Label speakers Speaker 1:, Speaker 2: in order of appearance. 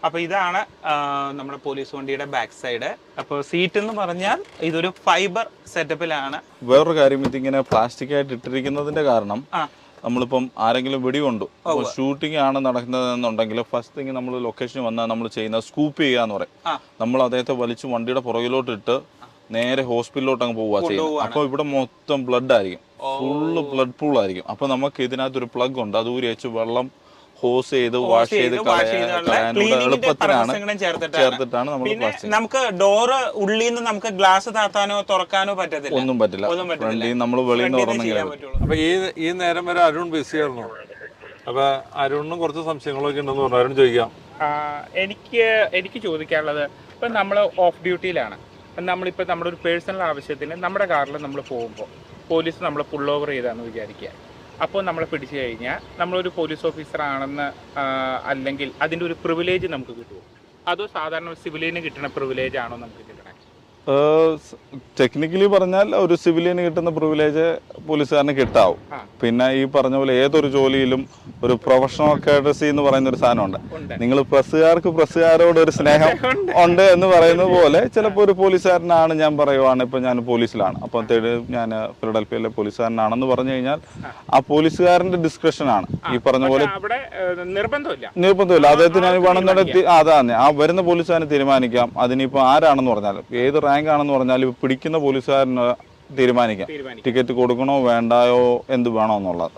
Speaker 1: അപ്പോൾ ഇതാണ് നമ്മുടെ പോലീസ് വണ്ടിയുടെ ബാക്ക് സൈഡ്. അപ്പോൾ സീറ്റ് എന്ന് പറഞ്ഞാൽ ഇതൊരു ഫൈബർ സെറ്റപ്പിലാണ്.
Speaker 2: വേറൊരു കാര്യം, ഇതിങ്ങനെ പ്ലാസ്റ്റിക് ആയിട്ട് ഇട്ടിരിക്കുന്നതിന്റെ കാരണം നമ്മളിപ്പം ആരെങ്കിലും വെടികൊണ്ടു ഷൂട്ടിംഗ് ആണ് നടക്കുന്നതെന്നുണ്ടെങ്കിൽ ഫസ്റ്റ് തിങ് നമ്മൾ ലൊക്കേഷനിൽ വന്നാൽ നമ്മൾ ചെയ്യുന്നത് സ്കൂപ്പ് ചെയ്യുക എന്ന് പറയും. നമ്മൾ അദ്ദേഹത്തെ വലിച്ച് വണ്ടിയുടെ പുറകിലോട്ട് ഇട്ട് നേരെ ഹോസ്പിറ്റലിലോട്ട് അങ്ങ് പോവുക ചെയ്യുന്നത്. അപ്പോൾ ഇവിടെ മൊത്തം ബ്ലഡ് ആയിരിക്കും, ഫുള്ള് ബ്ലഡ് പൂൾ ആയിരിക്കും. അപ്പൊ നമുക്ക് ഇതിനകത്തൊരു പ്ലഗ് ഉണ്ട്, അത് ഊരി വെച്ച് വെള്ളം ഹോസ് ചെയ്ത് വാഷ് ചെയ്ത് എളുപ്പത്തിനാണ് ചേർത്തിട്ടാണ് നമ്മൾ.
Speaker 1: നമുക്ക് ഡോറ് ഉള്ളിൽ നിന്ന് നമുക്ക് ഗ്ലാസ് താത്താനോ തുറക്കാനോ പറ്റത്തില്ല,
Speaker 2: ഒന്നും പറ്റില്ല. നമ്മൾ വെളിയിൽ നിന്ന് തുറന്നെങ്കിലും.
Speaker 3: അപ്പൊ ഈ നേരം വരെ അരുൺ ബിസി ആയിരുന്നു. അപ്പൊ അരുണിനും കുറച്ച് സംശയങ്ങളൊക്കെ ഉണ്ടെന്ന് പറഞ്ഞു. അരുൺ ചോദിക്കാം.
Speaker 1: എനിക്ക് ചോദിക്കാനുള്ളത്, ഇപ്പൊ നമ്മൾ ഓഫ് ഡ്യൂട്ടിയിലാണ്, നമ്മളിപ്പോൾ നമ്മുടെ ഒരു പേഴ്സണൽ ആവശ്യത്തിന് നമ്മുടെ കാറിൽ നമ്മൾ പോകുമ്പോൾ പോലീസ് നമ്മളെ പുൾ ഓവർ ചെയ്താന്ന് വിചാരിക്കുക. അപ്പോൾ നമ്മളെ പിടിച്ചു കഴിഞ്ഞാൽ നമ്മളൊരു പോലീസ് ഓഫീസർ ആണെന്ന് അല്ലെങ്കിൽ അതിൻ്റെ ഒരു പ്രിവിലേജ് നമുക്ക് കിട്ടുമോ, അതോ സാധാരണ സിവിലിയന് കിട്ടുന്ന പ്രിവിലേജ് ആണോ നമുക്ക് കിട്ടണേ?
Speaker 2: ടെക്നിക്കലി പറഞ്ഞാൽ ഒരു സിവിലിയന് കിട്ടുന്ന പ്രിവിലേജ് പോലീസുകാരന് കിട്ടാവും. പിന്നെ ഈ പറഞ്ഞ പോലെ ഏതൊരു ജോലിയിലും ഒരു പ്രൊഫഷണൽ കേഡസി എന്ന് പറയുന്ന ഒരു സാധനമുണ്ട്. നിങ്ങൾ പ്രസ്സുകാരോട് ഒരു സ്നേഹം ഉണ്ട് എന്ന് പറയുന്നത് പോലെ ചിലപ്പോൾ ഒരു പോലീസുകാരനാണ്, ഞാൻ പറയുവാണ് ഇപ്പൊ ഞാൻ പോലീസിലാണ്, അപ്പം ഞാൻ ഫിലഡൽഫിയയിലെ പോലീസുകാരനാണെന്ന് പറഞ്ഞു കഴിഞ്ഞാൽ ആ പോലീസുകാരന്റെ ഡിസ്ക്രിപ്ഷനാണ് ഈ പറഞ്ഞ പോലെ. നിർബന്ധമില്ല, അദ്ദേഹത്തിന് വേണമെന്നുണ്ടെങ്കിൽ അതാണ് ആ വരുന്ന പോലീസുകാരന് തീരുമാനിക്കാം. അതിനിപ്പോ ആരാണെന്ന് പറഞ്ഞാലും ഏത് റാങ്ക് ആണെന്ന് പറഞ്ഞാലും പിടിക്കുന്ന പോലീസുകാരന് തീരുമാനിക്കാം ടിക്കറ്റ് കൊടുക്കണോ വേണ്ടായോ എന്ത് വേണോ എന്നുള്ളത്.